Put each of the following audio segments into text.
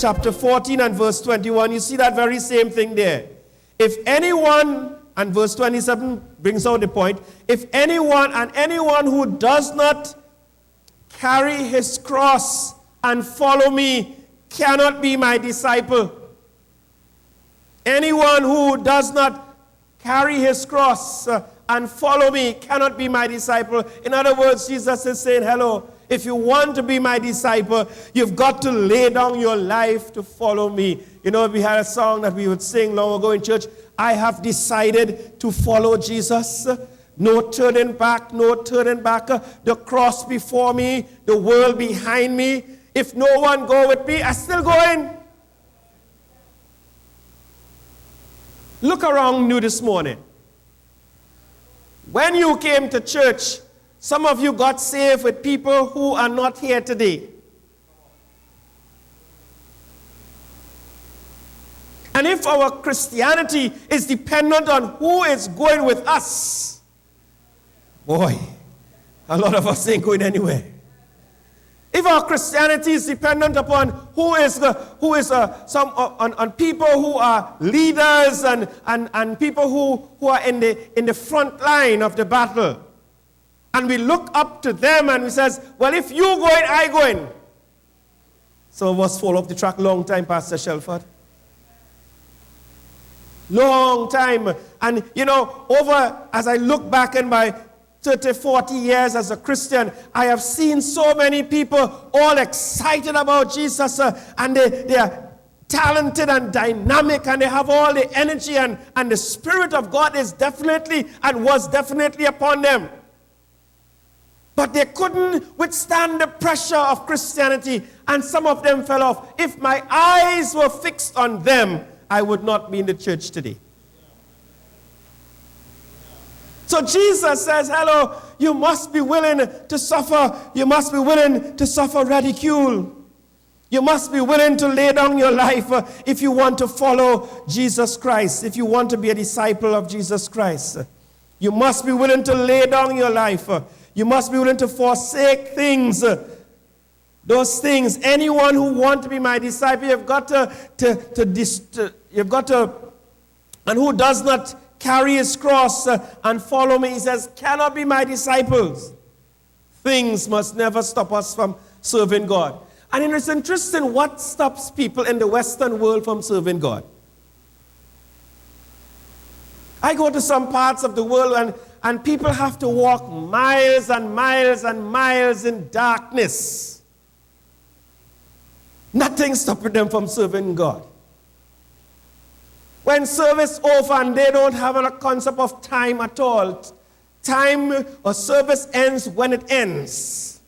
chapter 14 and verse 21, you see that very same thing there. If anyone, and verse 27 brings out the point, if anyone who does not carry his cross and follow me cannot be my disciple. Anyone who does not carry his cross and follow me cannot be my disciple. In other words, Jesus is saying, hello, if you want to be my disciple, you've got to lay down your life to follow me. You know, we had a song that we would sing long ago in church. I have decided to follow Jesus. No turning back, no turning back. The cross before me, the world behind me. If no one go with me, I'm still going. Look around you this morning. When you came to church, some of you got saved with people who are not here today. And if our Christianity is dependent on who is going with us, boy, a lot of us ain't going anywhere. If our Christianity is dependent upon on people who are leaders and people who are in the front line of the battle, and we look up to them and we says, well, if you going, I going. Some of us fall off the track long time, Pastor Shelford. Long time. And you know, as I look back in my 30, 40 years as a Christian, I have seen so many people all excited about Jesus, and they are talented and dynamic, and they have all the energy, and the Spirit of God is definitely and was definitely upon them. But they couldn't withstand the pressure of Christianity, and some of them fell off. If my eyes were fixed on them, I would not be in the church today. So Jesus says, hello, you must be willing to suffer. You must be willing to suffer ridicule. You must be willing to lay down your life if you want to follow Jesus Christ, if you want to be a disciple of Jesus Christ. You must be willing to lay down your life. You must be willing to forsake things. Those things. Anyone who wants to be my disciple, you've got to, and who does not carry his cross and follow me, he says, cannot be my disciples. Things must never stop us from serving God. And it's interesting what stops people in the Western world from serving God. I go to some parts of the world and people have to walk miles and miles and miles in darkness. Nothing stopping them from serving God. When service over and they don't have a concept of time at all. Time or service ends when it ends.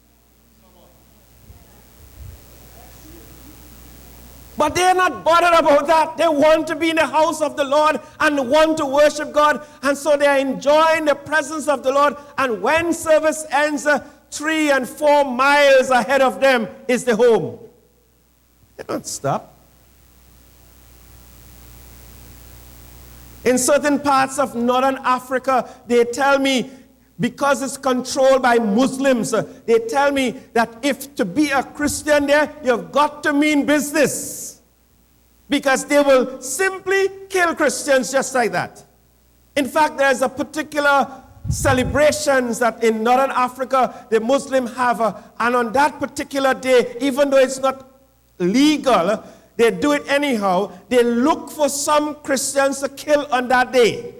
But they're not bothered about that. They want to be in the house of the Lord and want to worship God. And so they're enjoying the presence of the Lord. And when service ends, 3 and 4 miles ahead of them is the home. They don't stop. In certain parts of northern Africa, they tell me, because it's controlled by Muslims, they tell me that if to be a Christian there, you've got to mean business. Because they will simply kill Christians just like that. In fact, there's a particular celebrations that in northern Africa, the Muslims have, and on that particular day, even though it's not legal, they do it anyhow. They look for some Christians to kill on that day.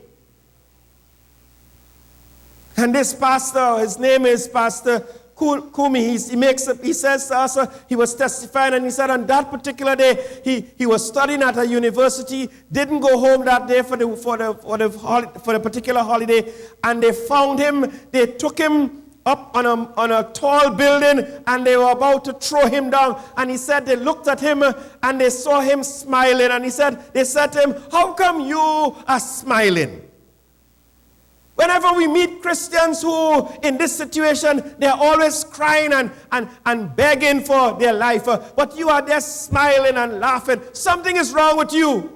And this pastor, his name is Pastor Kumi, he says to us, he was testifying, and he said on that particular day, he was studying at a university, didn't go home that day for the particular holiday, and they found him, they took him up on a tall building, and they were about to throw him down. And he said they looked at him and they saw him smiling. And they said to him, how come you are smiling? Whenever we meet Christians who, in this situation, they're always crying and begging for their life. But you are there smiling and laughing. Something is wrong with you.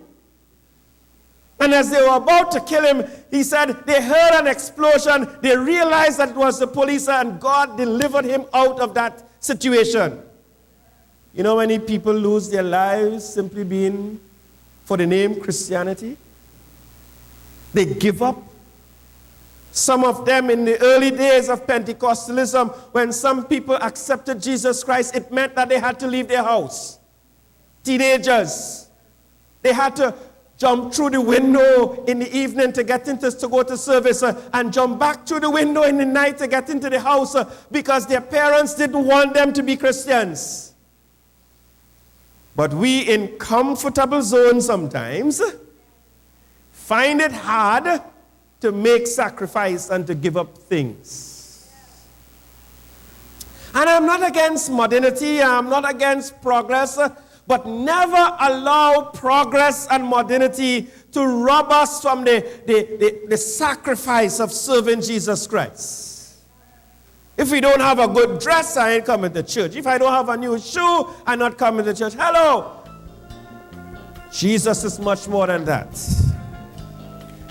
And as they were about to kill him, he said they heard an explosion. They realized that it was the police, and God delivered him out of that situation. You know many people lose their lives simply being for the name Christianity? They give up. Some of them in the early days of Pentecostalism, when some people accepted Jesus Christ, it meant that they had to leave their house. Teenagers. They had to jump through the window in the evening to go to service and jump back through the window in the night to get into the house because their parents didn't want them to be Christians. But we in comfortable zones sometimes find it hard to make sacrifice and to give up things. And I'm not against modernity, I'm not against progress, but never allow progress and modernity to rob us from the sacrifice of serving Jesus Christ. If we don't have a good dress, I ain't coming to church. If I don't have a new shoe, I'm not coming to church. Hello! Jesus is much more than that.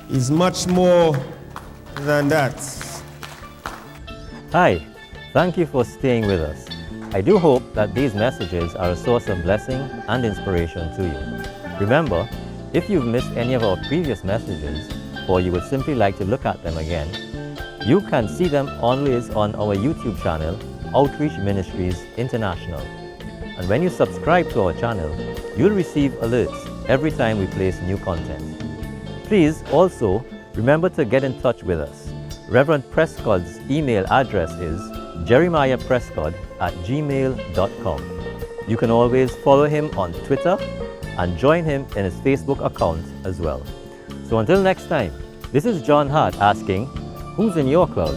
He's much more than that. Hi, thank you for staying with us. I do hope that these messages are a source of blessing and inspiration to you. Remember, if you've missed any of our previous messages, or you would simply like to look at them again, you can see them always on our YouTube channel, Outreach Ministries International. And when you subscribe to our channel, you'll receive alerts every time we place new content. Please also remember to get in touch with us. Reverend Prescott's email address is jeremiahprescott@gmail.com. You can always follow him on Twitter and join him in his Facebook account as well. So until next time, this is John Hart asking, who's in your cloud?